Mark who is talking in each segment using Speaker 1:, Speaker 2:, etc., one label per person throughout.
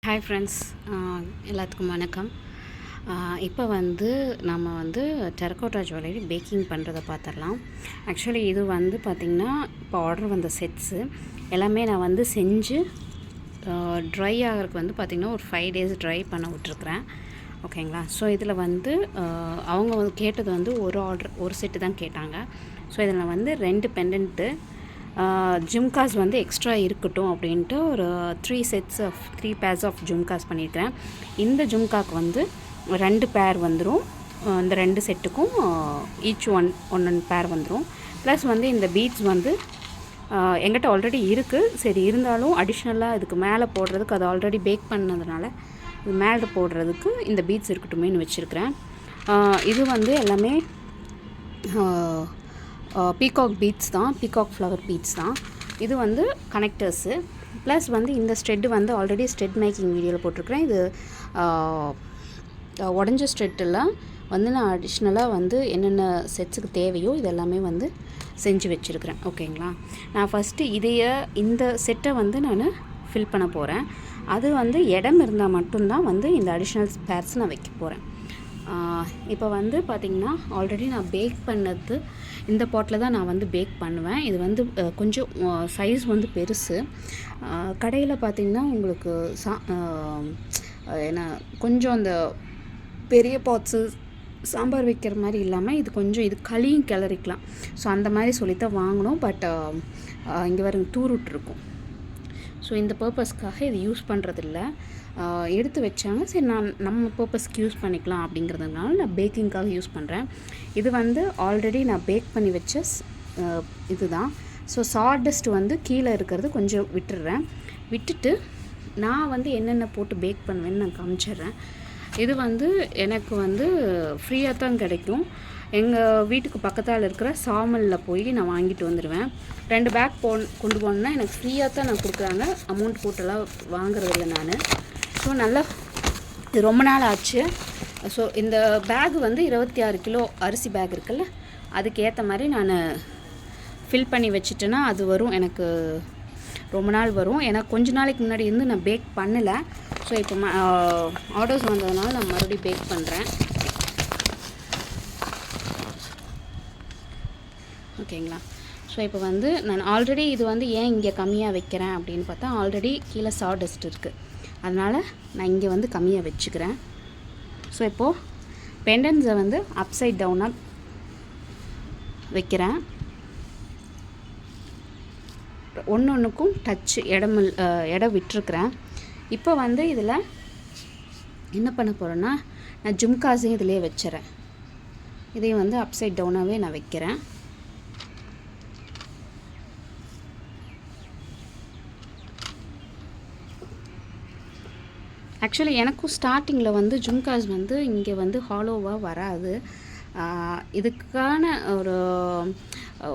Speaker 1: Hi friends, எல்லாத்துக்கும் வணக்கம். இப்போ நம்ம டெரகோட்டா ஜுவல்லரி பேக்கிங் பண்ணுறதை பார்த்துடலாம். ஆக்சுவலி இது பார்த்திங்கன்னா இப்போ ஆர்டர் வந்த செட்ஸு எல்லாமே நான் செஞ்சு ட்ரை ஆகிறதுக்கு பார்த்திங்கன்னா ஒரு 5 days ட்ரை பண்ண விட்ருக்குறேன். ஓகேங்களா? ஸோ இதில் அவங்க கேட்டது ஒரு செட்டு தான் கேட்டாங்க. ஸோ இதில் 2 பெண்டன்ட்டு ஜும்காஸ் எக்ஸ்ட்ரா இருக்கட்டும் அப்படின்ட்டு ஒரு 3 pairs ஆஃப் ஜும்காஸ் பண்ணியிருக்கிறேன். இந்த ஜும்காக்கு 2 பேர் வந்துடும். இந்த 2 செட்டுக்கும் ஈச் ஒன் பேர் வந்துடும். ப்ளஸ் இந்த பீட்ஸ் எங்கிட்ட ஆல்ரெடி இருக்குது. சரி, இருந்தாலும் அடிஷ்னலாக இதுக்கு மேலே போடுறதுக்கு அது ஆல்ரெடி பேக் பண்ணதுனால இது மேலே போடுறதுக்கு இந்த பீட்ஸ் இருக்கட்டுமேனு வச்சுருக்கிறேன். இது எல்லாமே பீகாக் பீட்ஸ் தான், பீகாக் ஃப்ளவர் பீட்ஸ் தான். இது கனெக்டர்ஸு. ப்ளஸ் இந்த ஸ்ட்ரெட்டு ஆல்ரெடி ஸ்ட்ரெட் மேக்கிங் வீடியோவில் போட்டிருக்கிறேன். இது உடஞ்ச ஸ்ட்ரெட்டில் நான் அடிஷ்னலாக என்னென்ன செட்ஸுக்கு தேவையோ இதெல்லாமே செஞ்சு வச்சுருக்கிறேன். ஓகேங்களா? நான் ஃபஸ்ட்டு இந்த செட்டை நான் ஃபில் பண்ண போகிறேன். அது இடம் இருந்தால் மட்டும்தான் இந்த அடிஷ்னல் பேர்ஸ் நான் வைக்க போகிறேன். இப்போ பார்த்திங்கன்னா ஆல்ரெடி நான் பேக் பண்ணது இந்த பாட்டில் தான் நான் பேக் பண்ணுவேன். இது கொஞ்சம் சைஸ் பெருசு. கடையில் பார்த்திங்கன்னா உங்களுக்கு என்ன கொஞ்சம் அந்த பெரிய பாட்ஸு சாம்பார் வைக்கிற மாதிரி இல்லாமல் இது களியும் கிளறிக்கலாம். ஸோ அந்த மாதிரி சொல்லித்தான் வாங்கணும். பட் இங்கே வரும் தூருட்ருக்கும். ஸோ இந்த பர்பஸ்க்காக இது யூஸ் பண்ணுறதில்ல. எடுத்து வச்சாங்க. சரி, நம்ம பர்பஸ்க்கு யூஸ் பண்ணிக்கலாம் அப்படிங்கிறதுனால நான் பேக்கிங்காக யூஸ் பண்ணுறேன். இது ஆல்ரெடி நான் பேக் பண்ணி வச்ச இது தான். ஸோ சார்டஸ்ட் கீழே இருக்கிறது கொஞ்சம் விட்டுட்டு நான் என்னென்ன போட்டு பேக் பண்ணுவேன்னு நான் காமிச்சிடுறேன். இது எனக்கு ஃப்ரீயாக தான் கிடைக்கும். எங்கள் வீட்டுக்கு பக்கத்தால் இருக்கிற சாமலில் போய் நான் வாங்கிட்டு வந்துடுவேன். 2 பேக் கொண்டு போனேன்னா எனக்கு ஃப்ரீயாக தான் நான் கொடுக்குறாங்க. அமௌண்ட் போட்டெல்லாம் வாங்குறதில்ல நான். ஸோ நல்லா இது ரொம்ப நாள் ஆச்சு. ஸோ இந்த பேக் 26 கிலோ அரிசி பேக் இருக்குல்ல, அதுக்கு ஏற்ற மாதிரி நான் ஃபில் பண்ணி வச்சுட்டேன்னா அது வரும். எனக்கு ரொம்ப நாள் வரும். எனக்கு கொஞ்ச நாளைக்கு முன்னாடி நான் பேக் பண்ணலை. ஸோ இப்போ ஆர்டர்ஸ் வந்ததுனால நான் மறுபடியும் பேக் பண்ணுறேன். ஓகேங்களா? ஸோ இப்போ நான் ஆல்ரெடி இது ஏன் இங்கே கம்மியாக வைக்கிறேன் அப்படின்னு பார்த்தா, ஆல்ரெடி கீழே சாடஸ்ட் இருக்குது. அதனால் நான் இங்கே கம்மியாக வச்சுக்கிறேன். ஸோ இப்போது பெண்டன்ஸை அப்சைட் டவுனாக வைக்கிறேன். ஒன்றுக்கும் டச் இடம் விட்டுருக்குறேன். இப்போ இதில் என்ன பண்ண போகிறேன்னா, நான் ஜும்காஸையும் இதிலே வச்சுறேன். இதையும் அப்சைட் டவுனாகவே நான் வைக்கிறேன். ஆக்சுவலி எனக்கும் ஸ்டார்டிங்கில் ஜும்காஸ் இங்கே ஹாலோவாக வராது. இதுக்கான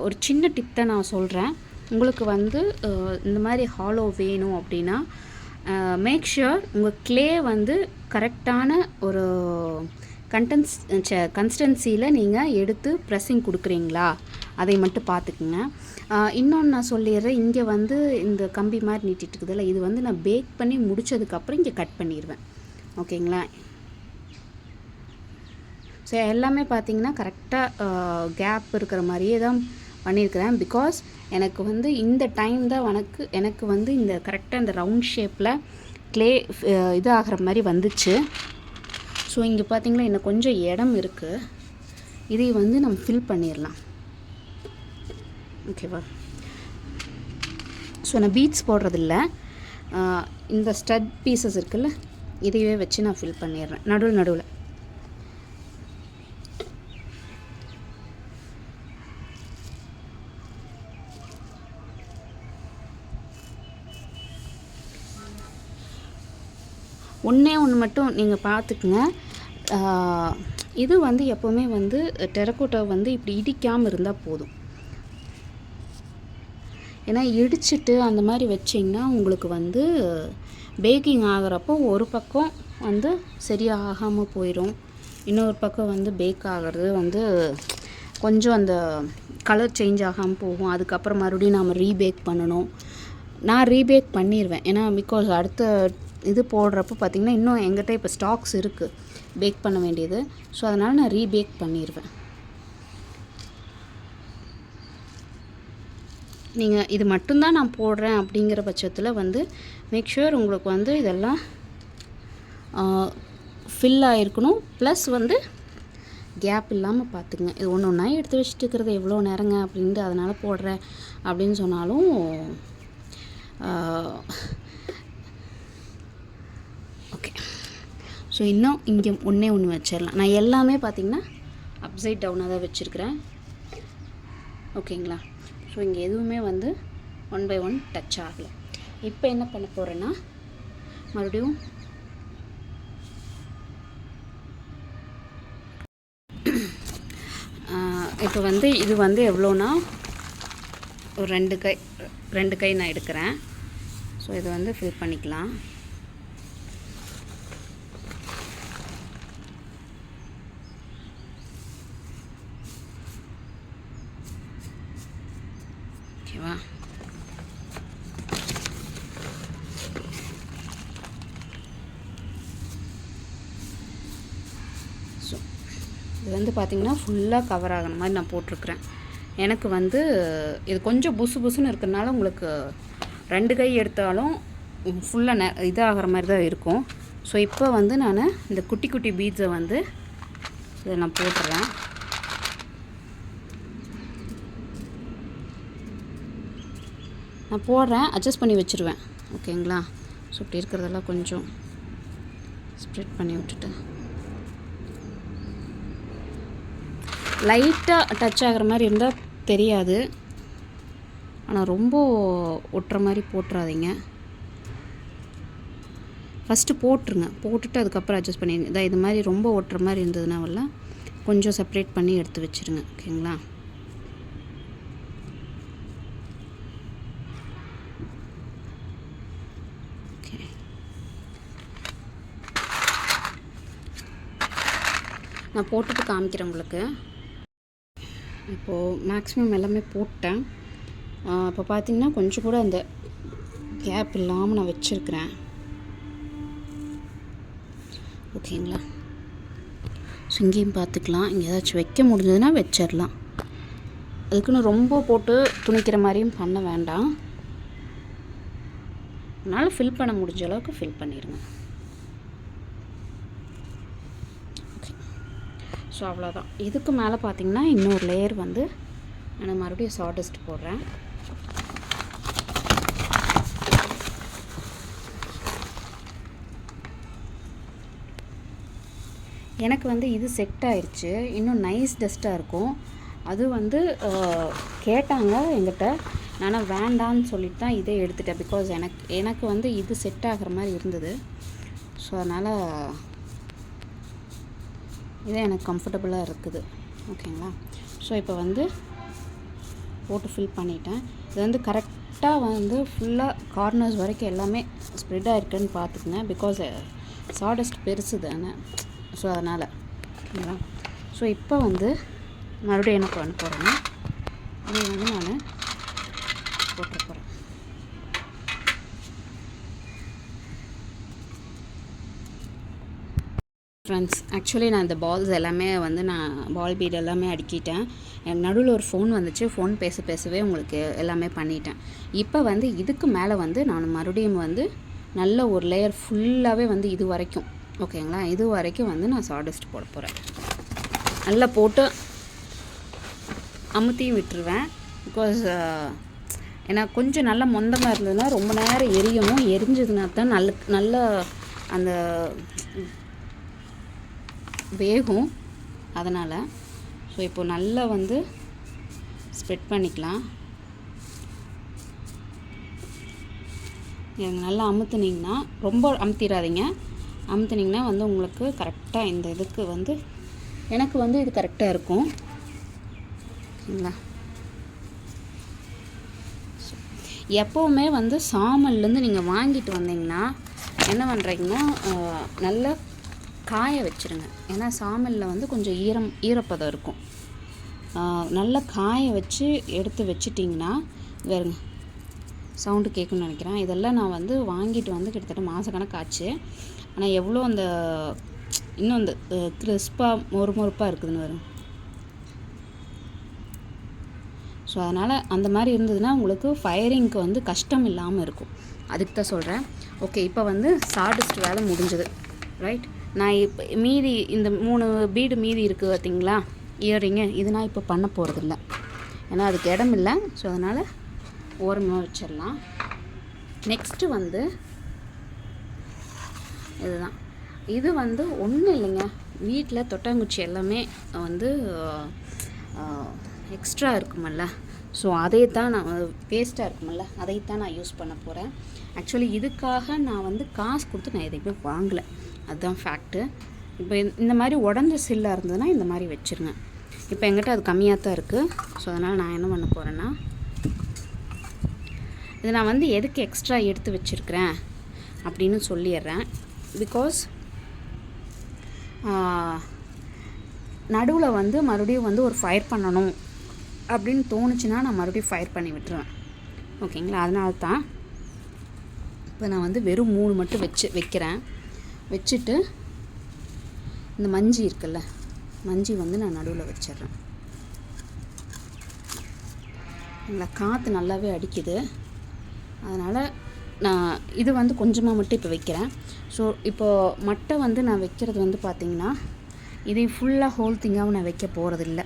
Speaker 1: ஒரு சின்ன டிப் தான் நான் சொல்கிறேன். உங்களுக்கு இந்த மாதிரி ஹாலோ வேணும் அப்படின்னா மேக் ஷுர் உங்கள் க்ளே கரெக்டான ஒரு கன்சிஸ்டன்சியில் நீங்கள் எடுத்து ப்ரெஸ்ஸிங் கொடுக்குறீங்களா அதை மட்டும் பார்த்துக்குங்க. இன்னொன்று நான் சொல்லிடுறேன். இங்கே இந்த கம்பி மாதிரி நீட்டிட்டு இருக்குதுல்ல, இது நான் பேக் பண்ணி முடித்ததுக்கப்புறம் இங்கே கட் பண்ணிடுவேன். ஓகேங்களா? ஸோ எல்லாமே பார்த்திங்கன்னா கரெக்டாக கேப் இருக்கிற மாதிரியே தான் பண்ணியிருக்கிறேன். பிகாஸ் எனக்கு இந்த டைம் தான் எனக்கு இந்த கரெக்டாக இந்த ரவுண்ட் ஷேப்பில் க்ளே இது ஆகிற மாதிரி வந்துச்சு. ஸோ இங்கே பார்த்திங்களா இன்னும் கொஞ்சம் இடம் இருக்குது. இதை நம்ம ஃபில் பண்ணிடலாம். ஓகேவா? ஸோ நான் பீட்ஸ் போடுறதில்ல. இந்த ஸ்டட் பீசஸ் இருக்குல்ல, இதையே வச்சு நான் ஃபில் பண்ணிடுறேன் நடுவில். ஒன்று மட்டும் நீங்கள் பார்த்துக்குங்க. இது எப்போவுமே டெரகோட்டா இப்படி இடிக்காமல் இருந்தால் போதும். ஏன்னா இடிச்சிட்டு அந்த மாதிரி வச்சிங்கன்னா உங்களுக்கு பேக்கிங் ஆகிறப்போ ஒரு பக்கம் சரியாக ஆகாமல் போயிடும். இன்னொரு பக்கம் பேக் ஆகிறது கொஞ்சம் அந்த கலர் சேஞ்ச் ஆகாமல் போகும். அதுக்கப்புறம் மறுபடியும் நாம் ரீபேக் பண்ணணும். நான் ரீபேக் பண்ணிடுவேன். ஏன்னா பிகாஸ் அடுத்த இது போடுறப்போ பார்த்திங்கன்னா இன்னும் எங்கிட்ட இப்போ ஸ்டாக்ஸ் இருக்குது பேக் பண்ண வேண்டியது. ஸோ அதனால் நான் ரீபேக் பண்ணிடுவேன். நீங்கள் இது மட்டும்தான் நான் போடுறேன் அப்படிங்கிற பட்சத்தில் வந்து மேக் ஷூர் உங்களுக்கு வந்து இதெல்லாம் ஃபில் ஆகிருக்கணும். ப்ளஸ் வந்து கேப் இல்லாமல் பார்த்துக்குங்க. இது ஒன்று ஒன்றா எடுத்து வச்சுட்டு இருக்கிறது எவ்வளோ நேரங்க அப்படின்ட்டு அதனால் போடுறேன் அப்படின்னு சொன்னாலும் ஓகே. ஸோ இன்னும் இங்கே ஒன்று வச்சிடலாம். நான் எல்லாமே பார்த்திங்கன்னா அப்சைட் டவுனாக தான் வச்சுருக்கிறேன். ஓகேங்களா? ஸோ இங்கே எதுவுமே வந்து 1 by 1 டச் ஆகலை. இப்போ என்ன பண்ண போகிறேன்னா மறுபடியும் இப்போ வந்து இது வந்து எவ்வளோனா ஒரு 2 கை நான் எடுக்கிறேன். ஸோ இதை வந்து ஃபில் பண்ணிக்கலாம். ஓகேவா? ஸோ இது வந்து பார்த்திங்கன்னா ஃபுல்லாக கவர் ஆகிற மாதிரி நான் போட்டிருக்கிறேன். எனக்கு வந்து இது கொஞ்சம் புசு புசுன்னு இருக்கிறதுனால உங்களுக்கு 2 கை எடுத்தாலும் ஃபுல்லாக இதாகிற மாதிரி தான் இருக்கும். ஸோ இப்போ வந்து நான் இந்த குட்டி குட்டி பீட்ஸை வந்து இதை நான் போட்டுறேன். நான் போடுறேன், அட்ஜஸ்ட் பண்ணி வச்சுருவேன். ஓகேங்களா? ஸோ இப்படி இருக்கிறதெல்லாம் கொஞ்சம் ஸ்ப்ரெட் பண்ணி விட்டுட்டு லைட்டாக டச் ஆகிற மாதிரி இருந்தால் தெரியாது. ஆனால் ரொம்ப ஒட்டுற மாதிரி போட்டுறாதீங்க. ஃபஸ்ட்டு போட்டுருங்க, போட்டுட்டு அதுக்கப்புறம் அட்ஜஸ்ட் பண்ணிடுங்க. இதான் இது மாதிரி ரொம்ப ஒட்டுற மாதிரி இருந்ததுனாவெல்லாம் கொஞ்சம் செப்ரேட் பண்ணி எடுத்து வச்சுருங்க. ஓகேங்களா? ஓகே. நான் போட்டுட்டு காமிக்கிறேன் உங்களுக்கு. இப்போது மேக்ஸிமம் எல்லாமே போட்டேன். இப்போ பார்த்திங்கன்னா கொஞ்சம் கூட அந்த கேப் இல்லாமல் நான் வச்சுருக்கிறேன். ஓகேங்களா? ஸோ இங்கேயும் பார்த்துக்கலாம். இங்கே ஏதாச்சும் வைக்க முடிஞ்சதுன்னா வச்சிடலாம். அதுக்குன்னு ரொம்ப போட்டு துணிக்கிற மாதிரியும் பண்ண வேண்டாம். அதனால் ஃபில் பண்ண முடிஞ்ச அளவுக்கு ஃபில் பண்ணிடுங்க. ஓகே. ஸோ அவ்வளோதான். இதுக்கு மேலே பார்த்திங்கன்னா இன்னொரு லேயர் வந்து நான் மறுபடியும் சாடஸ்ட் போடுறேன். எனக்கு வந்து இது செட் ஆயிடுச்சு. இன்னும் நைஸ் டஸ்ட்டாக இருக்கும். அது வந்து கேட்டாங்க என்கிட்ட. நான் வேண்டான்னு சொல்லிட்டு தான் இதே எடுத்துட்டேன். பிகாஸ் எனக்கு வந்து இது செட் ஆகிற மாதிரி இருந்தது. ஸோ அதனால் இதே எனக்கு கம்ஃபர்டபுளாக இருக்குது. ஓகேங்களா? ஸோ இப்போ வந்து போட்டு ஃபில் பண்ணிட்டேன். இது வந்து கரெக்டாக வந்து ஃபுல்லாக கார்னர்ஸ் வரைக்கும் எல்லாமே ஸ்ப்ரெட் ஆகிருக்குன்னு பார்த்துக்குங்க. பிகாஸ் சாடஸ்ட் பெருசு தானே. ஸோ அதனால் ஓகேங்களா? ஸோ இப்போ வந்து மறுபடியும் என்ன பண்ண போகிறேன்னா இதை வந்து நான் போட்டு போகிறேன். ஃப்ரெண்ட்ஸ், ஆக்சுவலி நான் இந்த பால்ஸ் எல்லாமே வந்து நான் பால் பீட் எல்லாமே அடுக்கிட்டேன். எனக்கு நடுவில் ஒரு ஃபோன் வந்துச்சு. ஃபோன் பேசவே உங்களுக்கு எல்லாமே பண்ணிட்டேன். இப்போ வந்து இதுக்கு மேலே வந்து நான் மறுபடியும் வந்து நல்ல ஒரு லேயர் ஃபுல்லாகவே வந்து இது வரைக்கும், ஓகேங்களா, இது வரைக்கும் வந்து நான் சாடஸ்ட் போட போகிறேன். நல்லா போட்டு அமுத்தியும் விட்டுருவேன். பிகாஸ் ஏன்னா கொஞ்சம் நல்லா மொந்தமாக இருந்ததுன்னா ரொம்ப நேரம் எரியணும். எரிஞ்சதுனா தான் நல்ல அந்த வேகும். அதனால் ஸோ இப்போ நல்லா வந்து ஸ்ப்ரெட் பண்ணிக்கலாம். எனக்கு நல்லா அமுத்துனீங்கன்னா, ரொம்ப அமுத்திடாதீங்க. அமுத்துனீங்கன்னா வந்து உங்களுக்கு கரெக்டாக இந்த இதுக்கு வந்து எனக்கு வந்து இது கரெக்டாக இருக்கும். ஓகேங்களா? எப்போவுமே வந்து சாமல்லேருந்து நீங்கள் வாங்கிட்டு வந்தீங்கன்னா என்ன பண்ணுறீங்கன்னா நல்லா காய வச்சுருங்க. ஏன்னா சாமலில் வந்து கொஞ்சம் ஈரப்பதம் இருக்கும். நல்லா காய வச்சு எடுத்து வச்சிட்டிங்கன்னா வேறுங்க சவுண்டு கேட்குன்னு நினைக்கிறேன். இதெல்லாம் நான் வந்து வாங்கிட்டு வந்து கிட்டத்தட்ட மாதக்கணக்காச்சு. ஆனால் எவ்வளோ அந்த இன்னும் அந்த கிறிஸ்பாக மொறுமொறுப்பாக இருக்குதுன்னு வரும். ஸோ அதனால் அந்த மாதிரி இருந்ததுன்னா உங்களுக்கு ஃபயரிங்க்கு வந்து கஷ்டம் இல்லாமல் இருக்கும். அதுக்கு தான் சொல்கிறேன். ஓகே, இப்போ வந்து சாடஸ்ட் வேலை முடிஞ்சது, ரைட். நான் இப்போ மீதி இந்த 3 பீடு மீதி இருக்குது பார்த்தீங்களா, இயரிங்கு, இது நான் இப்போ பண்ண போகிறதில்ல, ஏன்னா அதுக்கு இடம் இல்லை. ஸோ அதனால் ஓரமாக வச்சிடலாம். நெக்ஸ்ட்டு வந்து இதுதான். இது வந்து ஒன்றும் இல்லைங்க, வீட்டில் தொட்டாங்குச்சி எல்லாமே வந்து எக்ஸ்ட்ரா இருக்குமல்ல, ஸோ அதை தான் நான் வேஸ்ட்டாக இருக்குமல்ல, அதைத்தான் நான் யூஸ் பண்ண போகிறேன். ஆக்சுவலி இதுக்காக நான் வந்து காசு கொடுத்து நான் எதையுமே வாங்கலை, அதுதான் ஃபேக்ட்டு. இப்போ இந்த மாதிரி உடஞ்ச சில்லாக இருந்ததுன்னா இந்த மாதிரி வச்சுருங்க. இப்போ என்கிட்ட அது கம்மியாக தான் இருக்குது. ஸோ அதனால் நான் என்ன பண்ண போகிறேன்னா, இது நான் வந்து எதுக்கு எக்ஸ்ட்ரா எடுத்து வச்சுருக்கிறேன் அப்படின்னு சொல்லிடுறேன். பிகாஸ் நடுவில் வந்து மறுபடியும் வந்து ஒரு ஃபயர் பண்ணணும் அப்படின்னு தோணுச்சுன்னா நான் மறுபடியும் ஃபயர் பண்ணி விட்டுருவேன். ஓகேங்களா, அதனால தான் இப்போ நான் வந்து வெறும் 3 மட்டும் வைக்கிறேன். வச்சுட்டு இந்த மஞ்சி இருக்குல்ல, மஞ்சி வந்து நான் நடுவில் வச்சிட்றேன். இல்லை, காற்று நல்லாவே அடிக்குது, அதனால் நான் இது வந்து கொஞ்சமாக மட்டும் இப்போ வைக்கிறேன். ஸோ இப்போது மட்டை வந்து நான் வைக்கிறது வந்து பார்த்திங்கன்னா, இதை ஃபுல்லாக ஹோல் திங்காகவும் நான் வைக்க போகிறதில்ல.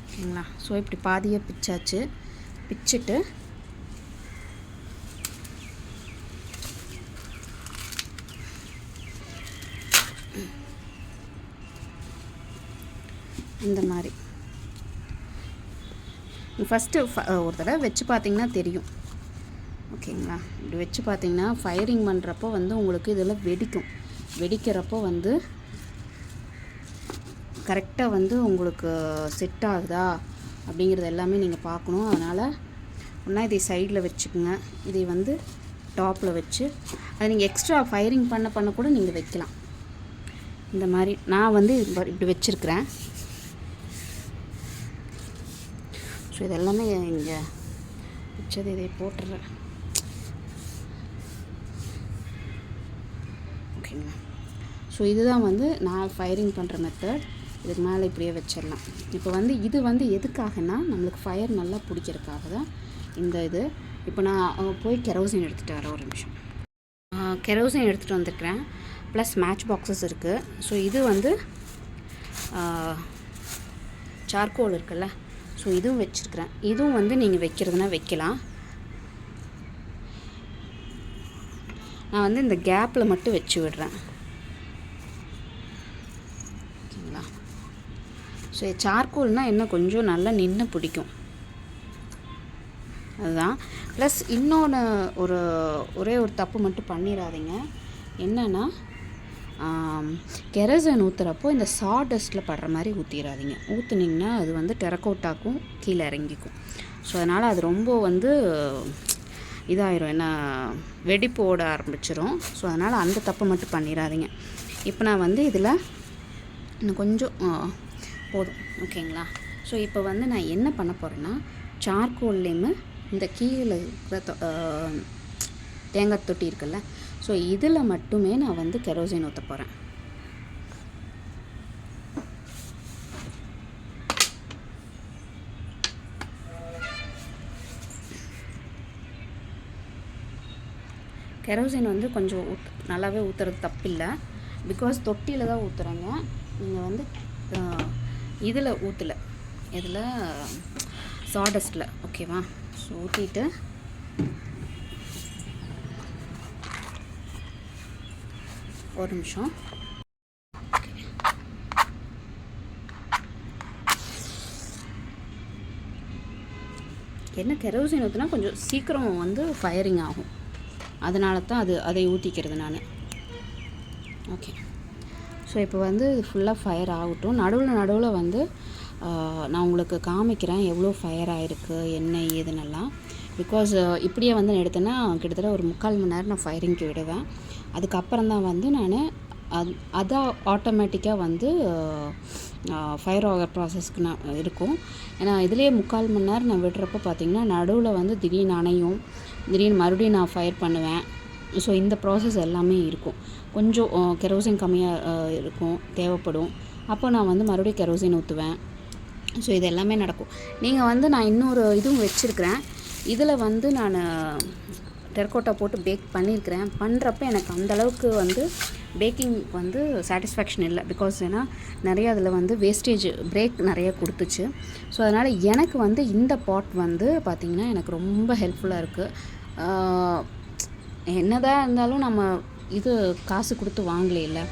Speaker 1: ஓகேங்களா, ஸோ இப்படி பாதியை பிச்சாச்சு. பிச்சுட்டு இந்த மாதிரி ஃபஸ்ட்டு ஒரு தடவை வச்சு பார்த்திங்கன்னா தெரியும். ஓகேங்களா, இப்படி வச்சு பார்த்திங்கன்னா ஃபயரிங் பண்ணுறப்போ வந்து உங்களுக்கு இதில் வெடிக்கிறப்போ வந்து கரெக்டாக வந்து உங்களுக்கு செட் ஆகுதா அப்படிங்கிறது எல்லாமே நீங்கள் பார்க்கணும். அதனால் ஒன்றா இதை சைடில் வச்சுக்கோங்க, இதை வந்து டாப்பில் வச்சு அதை நீங்கள் எக்ஸ்ட்ரா ஃபயரிங் பண்ண கூட நீங்கள் வைக்கலாம். இந்த மாதிரி நான் வந்து இப்படி வச்சுருக்கிறேன். ஸோ இதெல்லாமே இங்கே வச்சது இதை போட்டுடுறேன். ஓகேங்களா, ஸோ இதுதான் வந்து நான் ஃபயரிங் பண்ணுற மெத்தட். இதுக்கு மேலே இப்படியே வச்சிடலாம். இப்போ வந்து இது வந்து எதுக்காகனா, நம்மளுக்கு ஃபயர் நல்லா பிடிக்கிறதுக்காக தான் இந்த இது. இப்போ நான் போய் கெரோசின் எடுத்துகிட்டு வரேன், ஒரு நிமிஷம். கெரோசின் எடுத்துகிட்டு வந்துருக்கிறேன், ப்ளஸ் மேட்ச் பாக்ஸஸ் இருக்குது. ஸோ இது வந்து சார்கோல் இருக்குல்ல, ஸோ இதுவும் வச்சுருக்கிறேன். இதுவும் வந்து நீங்கள் வைக்கிறதுனா வைக்கலாம். நான் வந்து இந்த கேப்பில் மட்டும் வச்சு விடுறேன். ஓகேங்களா, ஸோ சார்கோல்னால் என்ன கொஞ்சம் நல்லா நின்று பிடிக்கும், அதுதான். ப்ளஸ் இன்னொன்று ஒரே ஒரு தப்பு மட்டும் பண்ணிடாதீங்க. என்னென்னா, கெரோசின் ஊற்றுறப்போ இந்த சாடஸ்ட்டில் படுற மாதிரி ஊற்றிடாதீங்க. ஊற்றுனீங்கன்னா அது வந்து டெரக்கோட்டாக்கும் கீழே இறங்கிக்கும். ஸோ அதனால் அது ரொம்ப வந்து இதாயிரும், என்ன வெடிப்பு ஓட ஆரம்பிச்சிடும். ஸோ அதனால் அந்த தப்பை மட்டும் பண்ணிடாதீங்க. இப்போ நான் வந்து இதில் இன்னும் கொஞ்சம் போதும். ஓகேங்களா, ஸோ இப்போ வந்து நான் என்ன பண்ண போகிறேன்னா, சார்கோல்லேயுமே இந்த கீழே இருக்கிற தேங்காய் தொட்டி இருக்குல்ல, ஸோ இதில் மட்டுமே நான் வந்து கெரோசின் ஊற்ற போகிறேன். கெரோசின் வந்து கொஞ்சம் நல்லாவே ஊற்றுறது தப்பில்லை. பிகாஸ் தொட்டியில் தான் ஊற்றுறேங்க, நீங்கள் வந்து இதில் ஊற்றலை, இதில் சாடஸ்ட்டில். ஓகேவா, ஸோ ஊற்றிட்டு ஒரு நிமிஷம். என்ன கெரோசின் ஊற்றினா கொஞ்சம் சீக்கிரம் வந்து ஃபயரிங் ஆகும், அதனால தான் அதை ஊற்றிக்கிறது நான். ஓகே, ஸோ இப்போ வந்து ஃபுல்லாக ஃபயர் ஆகட்டும். நடுவில் வந்து நான் உங்களுக்கு காமிக்கிறேன் எவ்வளோ ஃபயர் ஆகிருக்கு என்ன ஏதுன்னெல்லாம். பிகாஸ் இப்படியே வந்து நான் எடுத்தேன்னா கிட்டத்தட்ட ஒரு 3/4 மணி நேரம் நான் ஃபயரிங்க்கு விடுவேன். அதுக்கப்புறம் தான் வந்து நான் அதான் ஆட்டோமேட்டிக்காக வந்து ஃபயர் ஆகிற ப்ராசஸ்க்கு நான் இருக்கும். ஏன்னா இதுலேயே 3/4 மணி நேரம் நான் விடுறப்போ பார்த்திங்கன்னா நடுவில் வந்து திடீர்னு அணையும், திடீர்னு மறுபடியும் நான் ஃபயர் பண்ணுவேன். ஸோ இந்த ப்ராசஸ் எல்லாமே இருக்கும். கொஞ்சம் கெரோசின் கம்மியாக இருக்கும், தேவைப்படும். அப்போ நான் வந்து மறுபடியும் கெரோசின் ஊற்றுவேன். ஸோ இது எல்லாமே நடக்கும். நீங்கள் வந்து நான் இன்னொரு இதுவும் வச்சுருக்கிறேன். இதில் வந்து நான் டெரக்கோட்டா போட்டு பேக் பண்ணியிருக்கிறேன். பண்ணுறப்ப எனக்கு அந்தளவுக்கு வந்து பேக்கிங் வந்து சாட்டிஸ்ஃபேக்ஷன் இல்லை. பிகாஸ் ஏன்னா நிறைய அதில் வந்து வேஸ்டேஜ் பிரேக் நிறைய கொடுத்துச்சு. ஸோ அதனால் எனக்கு வந்து இந்த பாட் வந்து பார்த்திங்கன்னா எனக்கு ரொம்ப ஹெல்ப்ஃபுல்லாக இருக்குது. என்னதான் இருந்தாலும் நம்ம இது காசு கொடுத்து வாங்கலை இல்லை,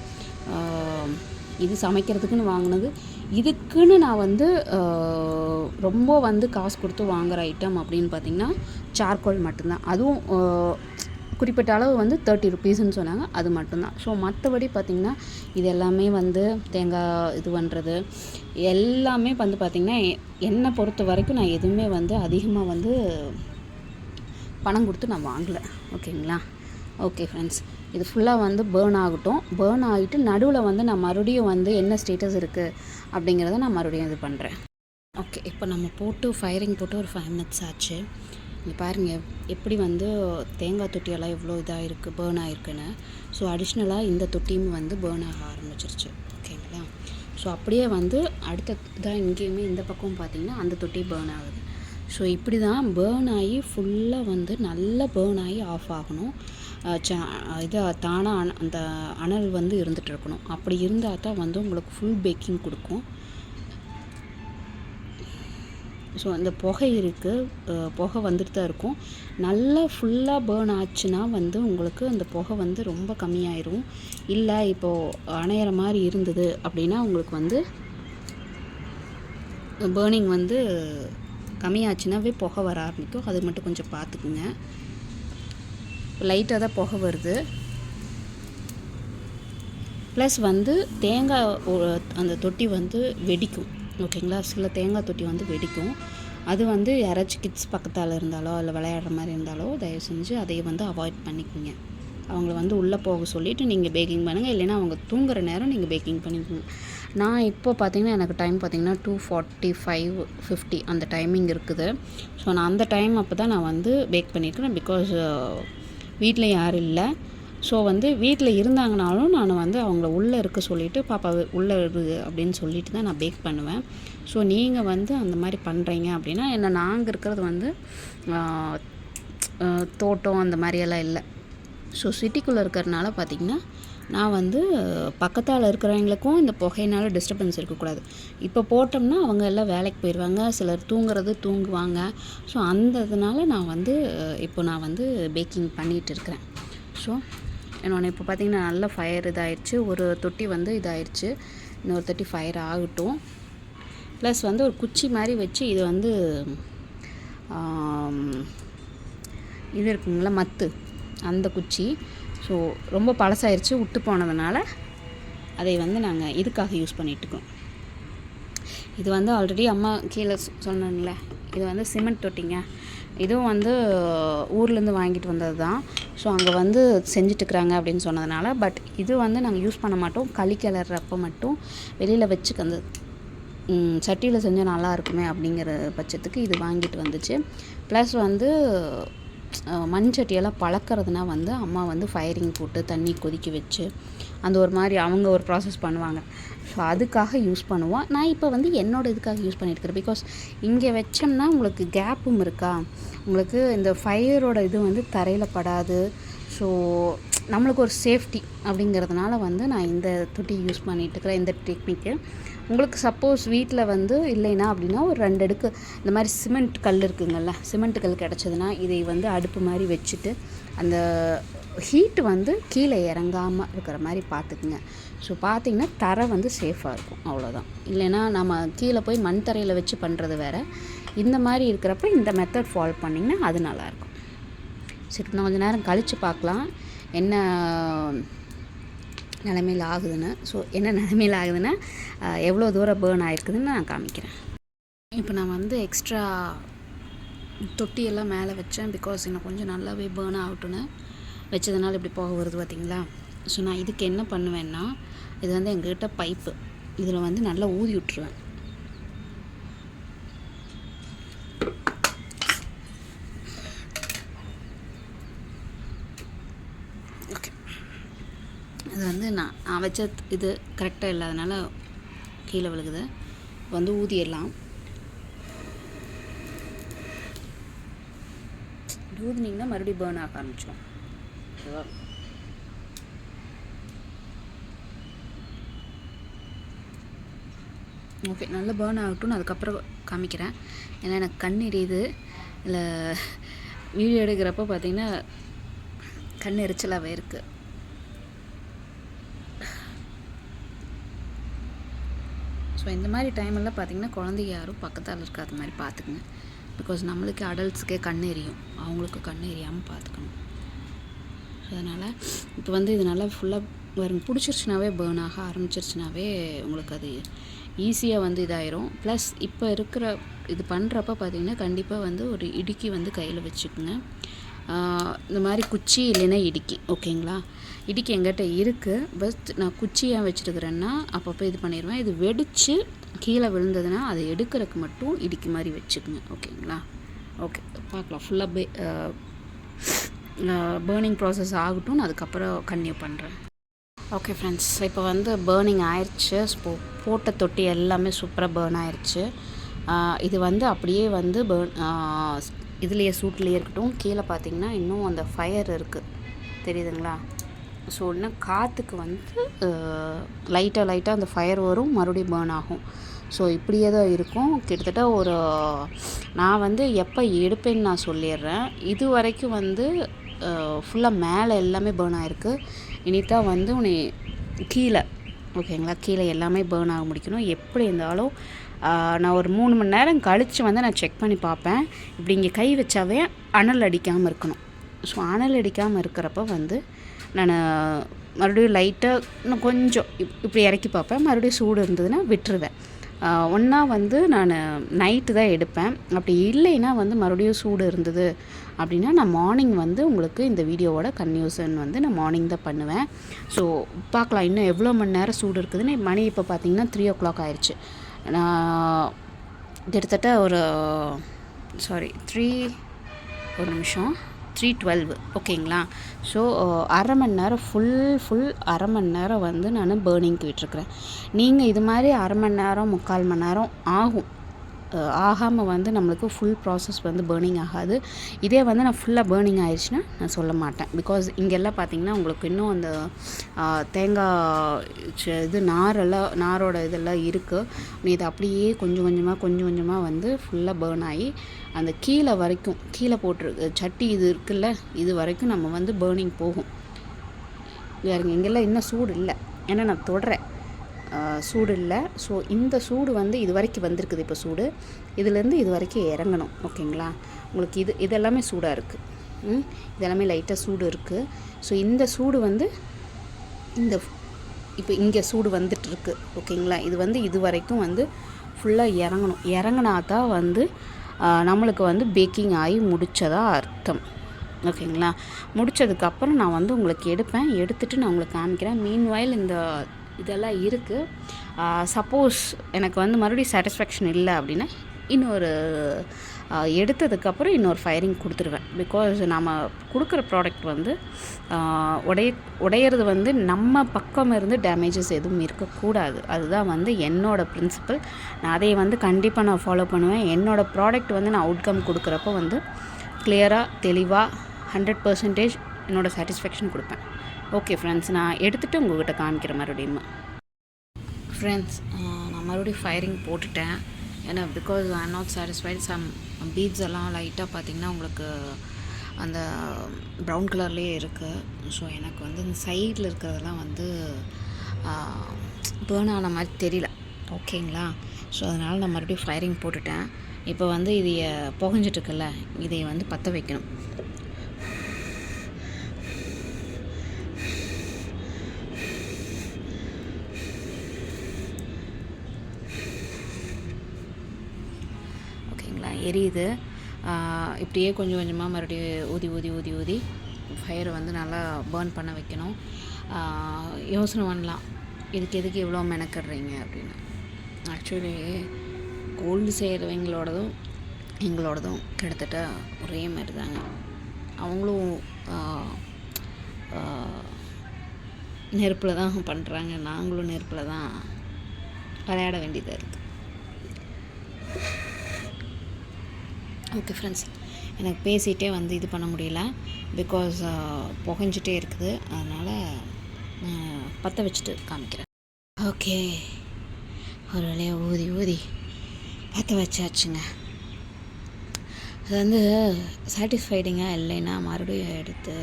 Speaker 1: இது சமைக்கிறதுக்குன்னு வாங்கினது. இதுக்குன்னு நான் வந்து ரொம்ப வந்து காசு கொடுத்து வாங்குகிற ஐட்டம் அப்படின்னு பார்த்திங்கன்னா சார்கோல் மட்டும்தான். அதுவும் குறிப்பிட்ட அளவு வந்து 30 ருபீஸ்ன்னு சொன்னாங்க, அது மட்டும்தான். ஸோ மற்றபடி பார்த்திங்கன்னா இது எல்லாமே வந்து தேங்காய் இது பண்ணுறது எல்லாமே வந்து பார்த்திங்கன்னா என்னை பொறுத்த வரைக்கும் நான் எதுவுமே வந்து அதிகமாக வந்து பணம் கொடுத்து நான் வாங்கலை. ஓகேங்களா? ஓகே ஃப்ரெண்ட்ஸ், இது ஃபுல்லாக வந்து பேர்ன் ஆகட்டும். பேர்ன் ஆகிட்டு நடுவில் வந்து நான் மறுபடியும் வந்து என்ன ஸ்டேட்டஸ் இருக்குது அப்படிங்கிறத நான் மறுபடியும் இது பண்ணுறேன். ஓகே, இப்போ நம்ம போட்டு ஃபயரிங் போட்டு ஒரு 5 மினிட்ஸ் ஆச்சு. இங்கே பாருங்கள் எப்படி வந்து தேங்காய் தொட்டியெல்லாம் எவ்வளோ இதாக இருக்குது, பேர்ன் ஆகிருக்குன்னு. ஸோ அடிஷ்னலாக இந்த தொட்டியும் வந்து பேர்ன் ஆக ஆரம்பிச்சிருச்சு. ஓகேங்களா? ஸோ அப்படியே வந்து அடுத்த இதாக இங்கேயுமே இந்த பக்கம் பார்த்திங்கன்னா அந்த தொட்டி பேர்ன் ஆகுது. ஸோ இப்படி தான் பேர்ன் ஆகி ஃபுல்லாக வந்து நல்லா பேர்ன் ஆகி ஆஃப் ஆகணும். இது தானாக அந்த அனல் வந்து இருந்துகிட்டு இருக்கணும். அப்படி இருந்தால் தான் வந்து உங்களுக்கு ஃபுல் பேக்கிங் கொடுக்கும். ஸோ அந்த புகை இருக்குது, புகை வந்துட்டு தான் இருக்கும். நல்லா ஃபுல்லாக பேர்ன் ஆச்சுன்னா வந்து உங்களுக்கு அந்த புகை வந்து ரொம்ப கம்மியாயிரும். இல்லை இப்போது அணையிற மாதிரி இருந்தது அப்படின்னா உங்களுக்கு வந்து பேர்னிங் வந்து கம்மியாச்சுன்னாவே புகை வர ஆரம்பிக்கும். அது மட்டும் கொஞ்சம் பார்த்துக்குங்க. லைட்டாக தான் புகை வருது. ப்ளஸ் வந்து தேங்காய் அந்த தொட்டி வந்து வெடிக்கும். ஓகேங்களா? சில தேங்காய் தொட்டி வந்து வெடிக்கும். அது வந்து யாராச்சும் கிட்ஸ் பக்கத்தால் இருந்தாலோ இல்லை விளையாடுற மாதிரி இருந்தாலோ தயவு செஞ்சு அதை வந்து அவாய்ட் பண்ணிக்கோங்க. அவங்கள வந்து உள்ளே போக சொல்லிவிட்டு நீங்கள் பேக்கிங் பண்ணுங்கள். இல்லைன்னா அவங்க தூங்குகிற நேரம் நீங்கள் பேக்கிங் பண்ணிக்கோங்க. நான் இப்போ பார்த்திங்கன்னா எனக்கு டைம் பார்த்திங்கன்னா 2:45, 50 அந்த டைமிங் இருக்குது. ஸோ நான் அந்த டைம் அப்போ தான் நான் வந்து பேக் பண்ணியிருக்கிறேன். பிகாஸ் வீட்டில் யாரும் இல்லை. ஸோ வந்து வீட்டில் இருந்தாங்கனாலும் நான் வந்து அவங்கள உள்ளே இருக்க சொல்லிவிட்டு பாப்பா உள்ளே இருக்குது அப்படின்னு சொல்லிட்டு தான் நான் பேக் பண்ணுவேன். ஸோ நீங்கள் வந்து அந்த மாதிரி பண்ணுறீங்க அப்படின்னா என்ன, நாங்கள் இருக்கிறது வந்து தோட்டம் அந்த மாதிரியெல்லாம் இல்லை. ஸோ சிட்டிக்குள்ளே இருக்கிறதுனால பார்த்திங்கன்னா நான் வந்து பக்கத்தால் இருக்கிறவங்களுக்கும் இந்த புகையினால டிஸ்டர்பன்ஸ் இருக்கக்கூடாது. இப்போ போட்டோம்னா அவங்க எல்லாம் வேலைக்கு போயிடுவாங்க, சிலர் தூங்குவாங்க. ஸோ அந்த இதனால் நான் வந்து இப்போ நான் வந்து பேக்கிங் பண்ணிகிட்டு இருக்கிறேன். ஸோ என்னோட இப்போ பார்த்திங்கன்னா நல்ல ஃபயர் இதாகிடுச்சு. ஒரு தொட்டி வந்து இதாகிடுச்சு, இன்னொரு தொட்டி ஃபயர் ஆகட்டும். ப்ளஸ் வந்து ஒரு குச்சி மாதிரி வச்சு இது வந்து இது இருக்குங்களா மத்து, அந்த குச்சி. ஸோ ரொம்ப பழசாயிருச்சு, விட்டு போனதுனால அதை வந்து நாங்கள் இதுக்காக யூஸ் பண்ணிகிட்ருக்கோம். இது வந்து ஆல்ரெடி அம்மா கீழே சொன்னாங்களே, இது வந்து சிமெண்ட் தொட்டிங்க. இதுவும் வந்து ஊர்லேருந்து வாங்கிட்டு வந்தது தான். ஸோ அங்கே வந்து செஞ்சிட்ருக்குறாங்க அப்படின்னு சொன்னதுனால. பட் இது வந்து நாங்கள் யூஸ் பண்ண மாட்டோம். களி கிளறப்போ மட்டும் வெளியில் வச்சு அந்த சட்டியில் செஞ்சால் நல்லா இருக்குமே அப்படிங்கிற பட்சத்துக்கு இது வாங்கிட்டு வந்துச்சு. ப்ளஸ் வந்து மண் சட்டியெல்லாம் பழக்கிறதுனா வந்து அம்மா வந்து ஃபயரிங் போட்டு தண்ணி கொதிக்க வச்சு அந்த ஒரு மாதிரி அவங்க ஒரு ப்ராசஸ் பண்ணுவாங்க. ஸோ அதுக்காக யூஸ் பண்ணுவோம். நான் இப்போ வந்து என்னோடய இதுக்காக யூஸ் பண்ணியிருக்கிறேன். பிகாஸ் இங்கே வச்சோம்னா உங்களுக்கு கேப்பும் இருக்கா, உங்களுக்கு இந்த ஃபயரோட இது வந்து தரையில் படாது. ஸோ நம்மளுக்கு ஒரு சேஃப்டி அப்படிங்கிறதுனால வந்து நான் இந்த தொட்டி யூஸ் பண்ணிகிட்ருக்கிறேன், இந்த டெக்னிக்கு. உங்களுக்கு சப்போஸ் வீட்டில் வந்து இல்லைன்னா அப்படின்னா ஒரு 2 அடுக்கு இந்த மாதிரி சிமெண்ட் கல் இருக்குங்கள்ல, சிமெண்ட் கல் கிடச்சதுன்னா இதை வந்து அடுப்பு மாதிரி வச்சுட்டு அந்த ஹீட்டு வந்து கீழே இறங்காமல் இருக்கிற மாதிரி பார்த்துக்குங்க. ஸோ பார்த்திங்கன்னா தரை வந்து சேஃபாக இருக்கும், அவ்வளோதான். இல்லைன்னா நம்ம கீழே போய் மண் தரையில் வச்சு பண்ணுறது வேறு. இந்த மாதிரி இருக்கிறப்ப இந்த மெத்தட் ஃபாலோ பண்ணிங்கன்னா அது நல்லாயிருக்கும். சரி, நான் கொஞ்சம் நேரம் கழித்து பார்க்கலாம் என்ன நிலைமையில் ஆகுதுன்னு. ஸோ என்ன நிலைமையில் ஆகுதுன்னா எவ்வளோ தூரம் பேர்ன் ஆகிருக்குதுன்னு நான் காமிக்கிறேன். இப்போ நான் வந்து எக்ஸ்ட்ரா தொட்டியெல்லாம் மேலே வச்சேன். பிகாஸ் இன்னும் கொஞ்சம் நல்லாவே பேர்ன் ஆகட்டுன்னு வச்சதுனால இப்படி போக வருது பார்த்திங்களா. ஸோ நான் இதுக்கு என்ன பண்ணுவேன்னா, இது வந்து எங்ககிட்ட பைப்பு இதில் வந்து நல்லா ஊதி விட்டுருவேன். ஓகே, இது வந்து நான் வச்ச இது கரெக்டாக இல்லாதனால கீழே விழுகுது. வந்து ஊதிடலாம். ஊதினிங்கன்னா மறுபடியும் பேர்ன் ஆக ஆரம்பிச்சிடும். ஓகேவா? ஓகே, நல்லா பேர்ன் ஆகட்டும். அதுக்கப்புறம் காமிக்கிறேன். ஏன்னா எனக்கு கண் எரியுது. இல்லை வீடியோ எடுக்கிறப்போ பார்த்திங்கன்னா கண் எரிச்சலாகவே இருக்குது. ஸோ இந்த மாதிரி டைமெல்லாம் பார்த்திங்கன்னா குழந்தைங்க யாரும் பக்கத்தால் இருக்காத மாதிரி பார்த்துக்குங்க. பிகாஸ் நம்மளுக்கு அடல்ட்ஸுக்கே கண் எரியும், அவங்களுக்கு கண் எரியாமல் பார்த்துக்கணும். ஸோ அதனால் இப்போ வந்து இது நல்லா ஃபுல்லாக வரும். பிடிச்சிருச்சுனாவே பேர்ன் ஆக ஆரம்பிச்சிருச்சுனாவே உங்களுக்கு அது ஈஸியாக வந்து இதாயிரும். ப்ளஸ் இப்போ இருக்கிற இது பண்ணுறப்ப பார்த்திங்கன்னா கண்டிப்பாக வந்து ஒரு இடுக்கி வந்து கையில் வச்சுக்குங்க. இந்த மாதிரி குச்சி இல்லைன்னா இடுக்கி. ஓகேங்களா? இடுக்கி எங்கிட்ட இருக்குது. பட் நான் குச்சியாக வச்சுருக்கிறேன்னா அப்பப்போ இது பண்ணிடுவேன். இது வெடித்து கீழே விழுந்ததுன்னா அதை எடுக்கிறதுக்கு மட்டும் இடுக்கி மாதிரி வச்சுக்குங்க. ஓகேங்களா? ஓகே, பார்க்கலாம். ஃபுல்லாக பேர்னிங் ப்ராசஸ் ஆகட்டும். அதுக்கப்புறம் கன்டினியூ பண்ணுறேன். ஓகே ஃப்ரெண்ட்ஸ், இப்போ வந்து பேர்னிங் ஆயிடுச்சு. போட்ட தொட்டி எல்லாமே சூப்பராக பேர்ன் ஆயிடுச்சு. இது வந்து அப்படியே வந்து இதுலேயே சூட்லேயே இருக்கட்டும். கீழே பார்த்திங்கன்னா இன்னும் அந்த ஃபயர் இருக்குது, தெரியுதுங்களா? ஸோ இன்னும் காற்றுக்கு வந்து லைட்டாக அந்த ஃபயர் வரும், மறுபடியும் பேர்ன் ஆகும். ஸோ இப்படியே தான் இருக்கும். கிட்டத்தட்ட ஒரு நான் வந்து எப்போ எடுப்பேன்னு நான் சொல்லிடுறேன். இது வரைக்கும் வந்து ஃபுல்லாக மேலே எல்லாமே பேர்ன் ஆகிருக்கு. இனித்தான் வந்து உன்னை கீழே, ஓகேங்களா, கீழே எல்லாமே பேர்ன் ஆக முடிக்கணும். எப்படி இருந்தாலும் நான் ஒரு 3 மணி நேரம் கழித்து வந்து நான் செக் பண்ணி பார்ப்பேன். இப்படி இங்கே கை வச்சாவே அனல் அடிக்காமல் இருக்கணும். ஸோ அனல் அடிக்காமல் இருக்கிறப்ப வந்து நான் மறுபடியும் லைட்டாக இன்னும் கொஞ்சம் இப்படி இறக்கி பார்ப்பேன். மறுபடியும் சூடு இருந்ததுன்னா விட்டுருவேன். ஒன்றா வந்து நான் நைட்டு தான் எடுப்பேன். அப்படி இல்லைன்னா வந்து மறுபடியும் சூடு இருந்தது அப்படின்னா நான் மார்னிங் வந்து உங்களுக்கு இந்த வீடியோவோட கன்டினியூஷன் வந்து நான் மார்னிங் தான் பண்ணுவேன். ஸோ பார்க்கலாம் இன்னும் எவ்வளோ மணி நேரம் சூடு இருக்குதுன்னு. மணி இப்போ பார்த்திங்கன்னா 3 o'clock ஆயிடுச்சு. நான் கிட்டத்தட்ட ஒரு 3:12 ஓகேங்களா? ஸோ அரை மணி நேரம் ஃபுல் அரை மணி நேரம் வந்து நான் பேர்னிங்க்கு விட்டுருக்குறேன். நீங்கள் இது மாதிரி அரை மணி நேரம் 3/4 மணி நேரம் ஆகும். ஆகாமல் வந்து நம்மளுக்கு ஃபுல் ப்ராசஸ் வந்து பேர்னிங் ஆகாது. இதே வந்து நான் ஃபுல்லாக பேர்னிங் ஆயிடுச்சுன்னா நான் சொல்ல மாட்டேன். பிகாஸ் இங்கெல்லாம் பார்த்திங்கன்னா உங்களுக்கு இன்னும் அந்த தேங்காய் இது நாரோட இதெல்லாம் இருக்குது. நீ இதை அப்படியே கொஞ்சம் கொஞ்சமாக வந்து ஃபுல்லாக பேர்ன் ஆகி அந்த கீழே போட்டிருக்கு சட்டி இது இருக்குல்ல, இது வரைக்கும் நம்ம வந்து பேர்னிங் போகும். வேறுங்க இங்கெல்லாம் இன்னும் சூடு இல்லை, ஏன்னா நான் தொடுறேன், சூடு இல்லை. ஸோ இந்த சூடு வந்து இது வரைக்கும் வந்திருக்குது. இப்போ சூடு இதுலேருந்து இது வரைக்கும் இறங்கணும். ஓகேங்களா? உங்களுக்கு இதெல்லாமே சூடாக இருக்குது. இதெல்லாமே லைட்டாக சூடு இருக்குது. ஸோ இந்த சூடு வந்து இப்போ இங்கே சூடு வந்துட்டுருக்கு. ஓகேங்களா? இது வந்து இது வரைக்கும் வந்து ஃபுல்லாக இறங்கினா தான் வந்து நம்மளுக்கு வந்து பேக்கிங் ஆகி முடித்ததா அர்த்தம். ஓகேங்களா? முடித்ததுக்கப்புறம் நான் வந்து உங்களுக்கு எடுத்துகிட்டு நான் உங்களுக்கு காமிக்கிறேன். மீன்வாயில் இதெல்லாம் இருக்குது. சப்போஸ் எனக்கு வந்து மறுபடியும் சாட்டிஸ்ஃபேக்ஷன் இல்லை அப்படின்னா இன்னொரு எடுத்ததுக்கப்புறம் இன்னொரு ஃபயரிங் கொடுத்துருவேன். பிகாஸ் நம்ம கொடுக்குற ப்ராடக்ட் வந்து உடையிறது வந்து நம்ம பக்கம் இருந்து டேமேஜஸ் எதுவும் இருக்கக்கூடாது. அதுதான் வந்து என்னோடய பிரின்சிபல். நான் அதை வந்து கண்டிப்பாக நான் ஃபாலோ பண்ணுவேன். என்னோடய ப்ராடக்ட் வந்து நான் அவுட்கம் கொடுக்குறப்போ வந்து கிளியராக தெளிவாக 100% என்னோடய சாட்டிஸ்ஃபேக்ஷன் கொடுப்பேன். ஓகே ஃப்ரெண்ட்ஸ், நான் எடுத்துகிட்டு உங்கள்கிட்ட காமிக்கிறேன் மறுபடியும். ஃப்ரெண்ட்ஸ், நான் மறுபடியும் ஃபயரிங் போட்டுட்டேன். ஏன்னா because I am not satisfied. Some beads எல்லாம் லைட்டாக பார்த்திங்கன்னா உங்களுக்கு அந்த ப்ரௌன் கலர்லேயே இருக்குது. ஸோ எனக்கு வந்து இந்த சைடில் இருக்கிறதெல்லாம் வந்து பேர்ன் ஆன மாதிரி தெரியல. ஓகேங்களா? ஸோ அதனால் நான் மறுபடியும் ஃபயரிங் போட்டுட்டேன். இப்போ வந்து இது புகஞ்சிட்ருக்குல்ல, இதை வந்து பற்ற வைக்கணும். எரியுது. இப்படியே கொஞ்சம் கொஞ்சமாக மறுபடியும் ஊதி ஃபயரை வந்து நல்லா பேர்ன் பண்ண வைக்கணும். யோசனை பண்ணலாம், இதுக்கு எதுக்கு இவ்வளோ மெனக்கிடுறீங்க அப்படின்னு. ஆக்சுவலி கோல்டு செய்கிறவங்களோடதும் எங்களோடதும் கிட்டத்தட்ட ஒரே மாதிரி தாங்க. அவங்களும் நெருப்பில் தான் பண்ணுறாங்க, நாங்களும் நெருப்பில் தான் விளையாட வேண்டியதாக இருக்குது. ஓகே ஃப்ரெண்ட்ஸ், எனக்கு பேசிகிட்டே வந்து இது பண்ண முடியல, பிகாஸ் புகஞ்சிட்டே இருக்குது. அதனால் பற்ற வச்சுட்டு காமிக்கிறேன். ஓகே, ஒரு வழியாக ஊதி ஊதி பற்ற வச்சாச்சுங்க. அது வந்து சாட்டிஸ்ஃபைடிங்காக இல்லைன்னா மறுபடியும் எடுத்து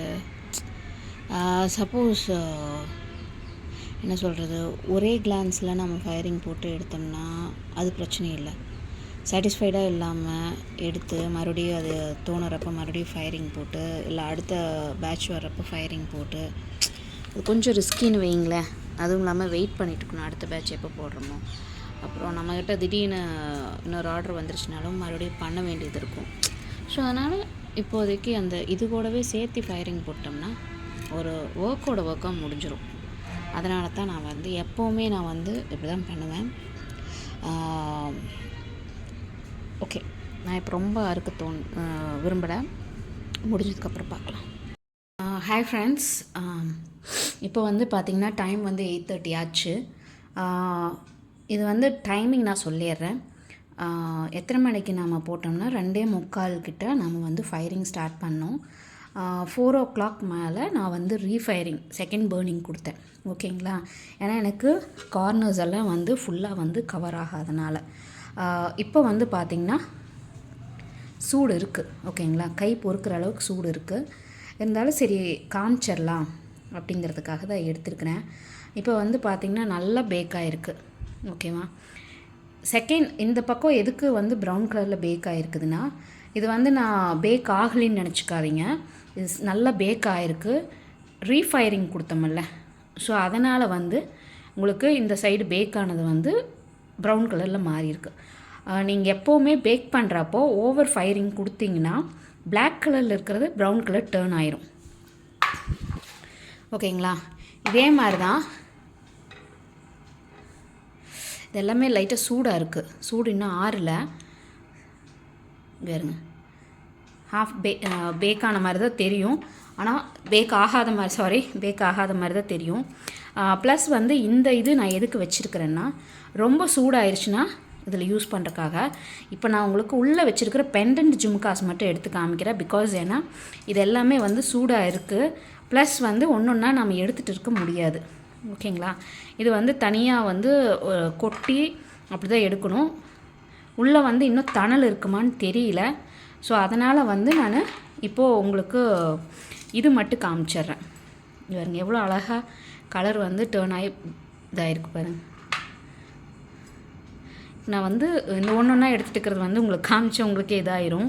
Speaker 1: சப்போஸ் என்ன சொல்கிறது, ஒரே கிளான்ஸில் நம்ம ஃபயரிங் போட்டு எடுத்தோம்னா அது பிரச்சனை இல்லை. சாட்டிஸ்ஃபைடாக இல்லாமல் எடுத்து மறுபடியும் அது தோணுறப்போ மறுபடியும் ஃபயரிங் போட்டு, இல்லை அடுத்த பேட்ச் வர்றப்போ ஃபயரிங் போட்டு, அது கொஞ்சம் ரிஸ்கின்னு வைங்களேன். அதுவும் இல்லாமல் வெயிட் பண்ணிட்டு இருக்கணும் அடுத்த பேட்ச் எப்போ போடுறோமோ. அப்புறம் நம்மக்கிட்ட திடீர்னு இன்னொரு ஆர்டர் வந்துருச்சுனாலும் மறுபடியும் பண்ண வேண்டியது இருக்கும். ஸோ அதனால் இப்போதைக்கு அந்த இது கூடவே சேர்த்து ஃபயரிங் போட்டோம்னா ஒரு ஒர்க்காக முடிஞ்சிடும். அதனால தான் நான் வந்து எப்போவுமே நான் வந்து இப்படி தான் பண்ணுவேன். ஓகே, நான் இப்போ ரொம்ப அறுக்க விரும்பலை. முடிஞ்சதுக்கப்புறம் பார்க்கலாம். ஹாய் ஃப்ரெண்ட்ஸ், இப்போ வந்து பார்த்திங்கன்னா டைம் வந்து 8:30 ஆச்சு. இது வந்து டைமிங் நான் சொல்லிடுறேன். எத்தனை மணிக்கு நாம் போட்டோம்னா 2:45 கிட்ட நம்ம வந்து ஃபயரிங் ஸ்டார்ட் பண்ணோம். 4 o'clock மேலே நான் வந்து ரீஃபயரிங் செகண்ட் பேர்னிங் கொடுத்தேன். ஓகேங்களா? ஏன்னா எனக்கு கார்னர்ஸ் எல்லாம் வந்து ஃபுல்லாக வந்து கவர் ஆகாதனால. இப்போ வந்து பார்த்திங்கன்னா சூடு இருக்குது. ஓகேங்களா? கை பொறுக்கிற அளவுக்கு சூடு இருக்குது. இருந்தாலும் சரி காமிச்சிடலாம் அப்படிங்கிறதுக்காக தான் எடுத்துருக்கிறேன். இப்போ வந்து பார்த்திங்கன்னா நல்லா பேக் ஆகிருக்கு. ஓகேவா? செகண்ட் இந்த பக்கம் எதுக்கு வந்து ப்ரௌன் கலரில் பேக் ஆகிருக்குதுன்னா, இது வந்து நான் பேக் ஆகலின்னு நினச்சிக்காதீங்க. இது நல்லா பேக் ஆகிருக்கு. ரீஃபயரிங் கொடுத்தோம்ல, ஸோ அதனால் வந்து உங்களுக்கு இந்த சைடு பேக் ஆனது வந்து ப்ரௌன் கலரில் மாறியிருக்கு. நீங்கள் எப்போவுமே பேக் பண்ணுறப்போ ஓவர் ஃபயரிங் கொடுத்தீங்கன்னா பிளாக் கலரில் இருக்கிறது ப்ரௌன் கலர் டேர்ன் ஆயிரும். ஓகேங்களா? இதே மாதிரி தான் இது எல்லாமே லைட்டாக சூடாக இருக்குது. சூடு இன்னும் ஆறல. வேறுங்க ஹாஃப் பேக் ஆன மாதிரி தான் தெரியும், ஆனால் பேக் ஆகாத மாதிரி தான் தெரியும். ப்ளஸ் வந்து இந்த இது நான் எதுக்கு வச்சுருக்கிறேன்னா, ரொம்ப சூடாயிருச்சுன்னா இதில் யூஸ் பண்ணுறக்காக. இப்போ நான் உங்களுக்கு உள்ளே வச்சுருக்கிற பெண்டன்ட் ஜும்காஸ் மட்டும் எடுத்து காமிக்கிறேன். பிகாஸ் ஏன்னா இது எல்லாமே வந்து சூடாக இருக்குது. ப்ளஸ் வந்து ஒன்றா நம்ம எடுத்துகிட்டு இருக்க முடியாது. ஓகேங்களா? இது வந்து தனியாக வந்து கொட்டி அப்படி தான் எடுக்கணும். உள்ளே வந்து இன்னும் தணல் இருக்குமான்னு தெரியல. ஸோ அதனால் வந்து நான் இப்போது உங்களுக்கு இது மட்டும் காமிச்சிட்றேன். இவருங்க எவ்வளோ அழகாக கலர் வந்து டேர்ன் ஆகி இதாகிருக்கு பாருங்கள். நான் வந்து இந்த ஒன்றா எடுத்துகிட்டுக்கிறது வந்து உங்களுக்கு காமிச்சு உங்களுக்கே இதாயிரும்,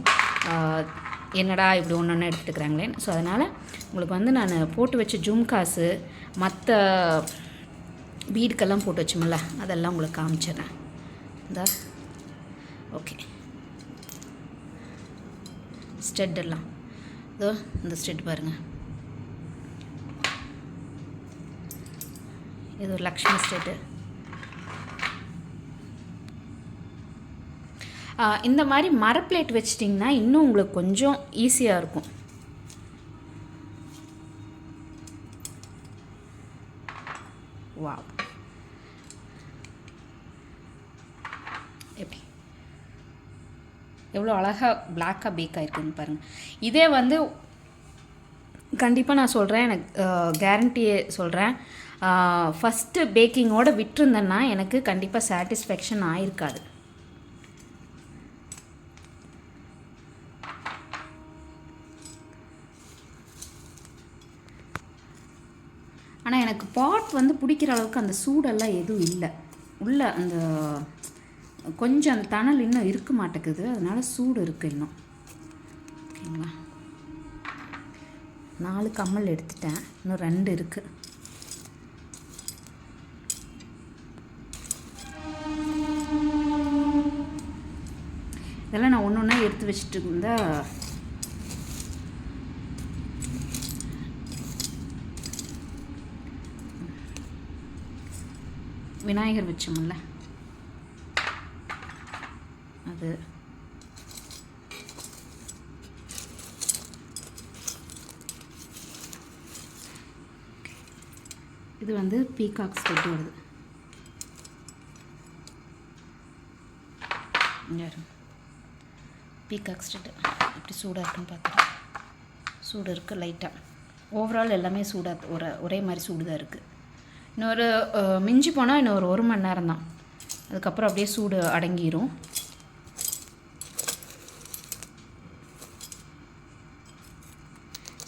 Speaker 1: என்னடா இப்படி ஒன்றா எடுத்துக்கிறாங்களேன்னு. ஸோ அதனால் உங்களுக்கு வந்து நான் போட்டு வச்ச ஜும்காஸு மற்ற பீடுக்கெல்லாம் போட்டு வச்சோம்ல, அதெல்லாம் உங்களுக்கு காமிச்சிடுறேன். இந்த ஓகே ஸ்டெட் எல்லாம் இதோ இந்த ஸ்டெட் பாருங்கள். இது ஒரு லக்ஷ்மி ஸ்டெட்டு. இந்த மாதிரி மரப்பிளேட் வச்சிட்டிங்கன்னா இன்னும் உங்களுக்கு கொஞ்சம் ஈஸியாக இருக்கும். வாவ், எப்படி எவ்வளோ அழகாக பிளாக்காக பேக் ஆகிருக்குன்னு பாருங்கள். இதே வந்து கண்டிப்பாக நான் சொல்கிறேன், எனக்கு கேரண்டியே சொல்கிறேன், ஃபஸ்ட்டு பேக்கிங்கோடு விட்டுருந்தேன்னா எனக்கு கண்டிப்பாக சாட்டிஸ்ஃபேக்ஷன் ஆகிருக்காது. ஆனால் எனக்கு பாட் வந்து பிடிக்கிற அளவுக்கு அந்த சூடெல்லாம் எதுவும் இல்லை. உள்ள அந்த கொஞ்சம் அந்த தணல் இன்னும் இருக்க மாட்டேங்குது, அதனால் சூடு இருக்குது இன்னும். ஓகேங்களா? 4 கம்மல் எடுத்துட்டேன், இன்னும் 2 இருக்குது. இதெல்லாம் நான் ஒன்று ஒன்றா எடுத்து வச்சுட்டு இருந்தா விநாயகர் வச்சோம்ல அது. இது வந்து பீகாக் ஸ்டெட் வருது. பீகாக் ஸ்டெட்டு எப்படி சூடாக இருக்குன்னு பார்க்குறேன். சூடு இருக்குது லைட்டாக. ஓவரால் எல்லாமே சூடாக ஒரே மாதிரி சூடு தான் இருக்குது. இன்னொரு மிஞ்சி போனால் இன்னொரு 1 மணி நேரம் தான், அதுக்கப்புறம் அப்படியே சூடு அடங்கிடும்.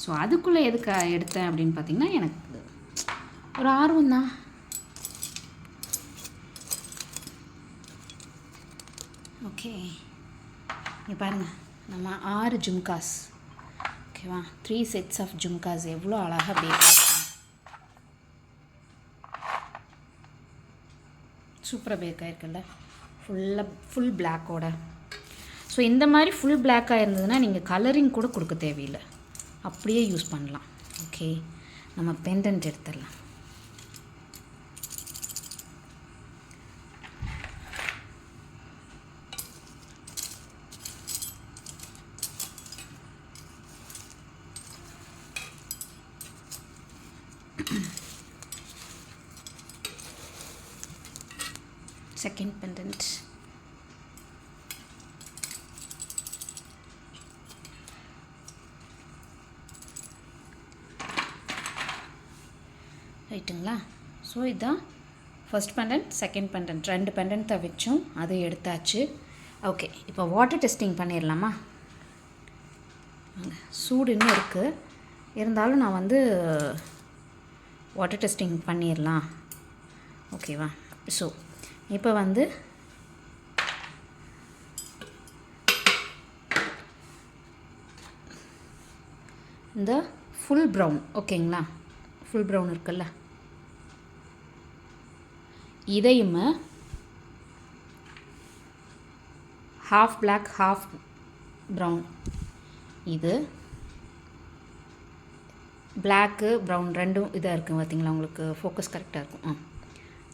Speaker 1: ஸோ அதுக்குள்ளே எதுக்கு எடுத்தேன் அப்படின்னு பார்த்திங்கன்னா, எனக்கு ஒரு ஆர்வம் தான். ஓகே, இங்கே பாருங்கள், நம்ம 6 ஜும்காஸ், ஓகேவா, 3 sets ஆஃப் ஜும்காஸ் எவ்வளோ அழகாக பேக் ஆகும். சூப்பராக பேக் ஆகிருக்குல்ல, ஃபுல் பிளாக்கோட. ஸோ இந்த மாதிரி ஃபுல் பிளாக்காக இருந்ததுன்னா நீங்கள் கலரிங் கூட கொடுக்க தேவையில்லை, அப்படியே யூஸ் பண்ணலாம். ஓகே, நம்ம பெண்டன்ட் எடுத்துடலாம். Second pendant. ரைட்டுங்களா? ஸோ இதுதான் ஃபர்ஸ்ட் பெண்டன்ட், செகண்ட் பெண்டன்ட், 2 பெண்டன்ட்டை வச்சோம், அதை எடுத்தாச்சு. ஓகே, இப்போ வாட்டர் டெஸ்டிங் பண்ணிடலாமா? சூடு இன்னும் இருக்குது, இருந்தாலும் நான் வந்து வாட்டர் டெஸ்டிங் பண்ணிடலாம். ஓகேவா? ஸோ இப்போ வந்து இந்த ஃபுல் ப்ரௌன், ஓகேங்களா, ஃபுல் ப்ரௌன் இருக்குல்ல, இதையும் ஹாஃப் பிளாக் ஹாஃப் ப்ரௌன், இது பிளாக்கு ப்ரௌன் ரெண்டும் இதாக இருக்குது பார்த்தீங்களா, உங்களுக்கு ஃபோக்கஸ் கரெக்டாக இருக்கும்.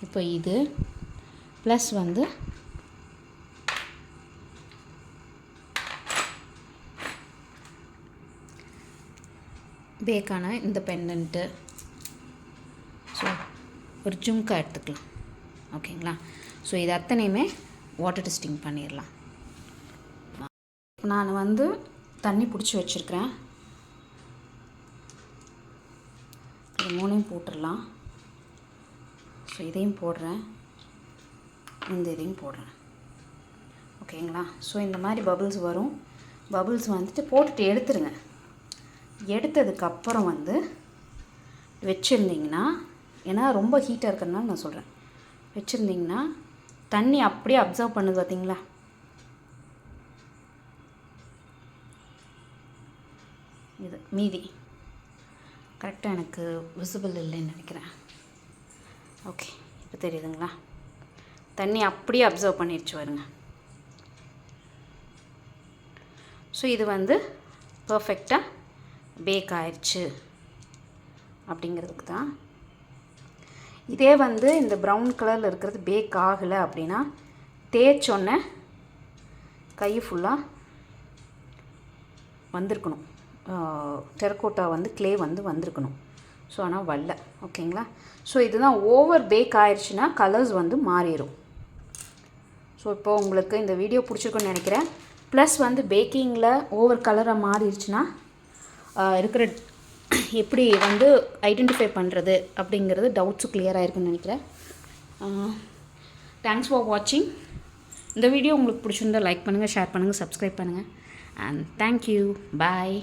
Speaker 1: இப்போ இது ப்ளஸ் வந்து பேக்கான இந்த பெண்டன்ட்டு. ஸோ ஒரு ஜும்கா எடுத்துக்கலாம், ஓகேங்களா. ஸோ இது அத்தனையுமே வாட்டர் டெஸ்டிங் பண்ணிடலாம். நான் வந்து தண்ணி பிடிச்சி வச்சுருக்கிறேன், இது 3ஐயும் போட்டுடலாம். ஸோ இதையும் போடுறேன், இந்த இதையும் போடுறேன், ஓகேங்களா. ஸோ இந்த மாதிரி பபிள்ஸ் வரும். பபிள்ஸ் வந்துட்டு போட்டுட்டு எடுத்துருங்க. எடுத்ததுக்கப்புறம் வந்து வச்சுருந்திங்கன்னா, ஏன்னா ரொம்ப ஹீட்டாக இருக்கிறதுனால நான் சொல்கிறேன், வச்சுருந்திங்கன்னா தண்ணி அப்படியே அப்சர்வ் பண்ணுது பார்த்தீங்களா. இது மீதி கரெக்டாக எனக்கு விசிபிள் இல்லைன்னு நினைக்கிறேன். ஓகே, இப்போ தெரியுதுங்களா, தண்ணி அப்படியே அப்சர்வ் பண்ணிடுச்சு வருங்க. ஸோ இது வந்து பர்ஃபெக்டாக பேக் ஆயிடுச்சு அப்படிங்கிறதுக்கு தான். இதே வந்து இந்த ப்ரௌன் கலரில் இருக்கிறது பேக் ஆகலை அப்படின்னா, தேய்ச்சோன்னே கை ஃபுல்லாக வந்திருக்கணும், டெரக்கோட்டா வந்து க்ளே வந்து வந்திருக்கணும். ஸோ ஆனால் வரல, ஓகேங்களா. ஸோ இதுதான் ஓவர் பேக் ஆயிடுச்சுன்னா கலர்ஸ் வந்து மாறிடும். ஸோ இப்போது உங்களுக்கு இந்த வீடியோ பிடிச்சிருக்குன்னு நினைக்கிறேன். ப்ளஸ் வந்து பேக்கிங்கில் ஓவர் கலராக மாறிடுச்சுன்னா இருக்கிற எப்படி வந்து ஐடென்டிஃபை பண்ணுறது அப்படிங்கிறது டவுட்ஸு கிளியராக இருக்குன்னு நினைக்கிறேன். தேங்க்ஸ் ஃபார் வாட்சிங். இந்த வீடியோ உங்களுக்கு பிடிச்சிருந்தால் லைக் பண்ணுங்கள், ஷேர் பண்ணுங்கள், சப்ஸ்கிரைப் பண்ணுங்கள். And thank you, bye.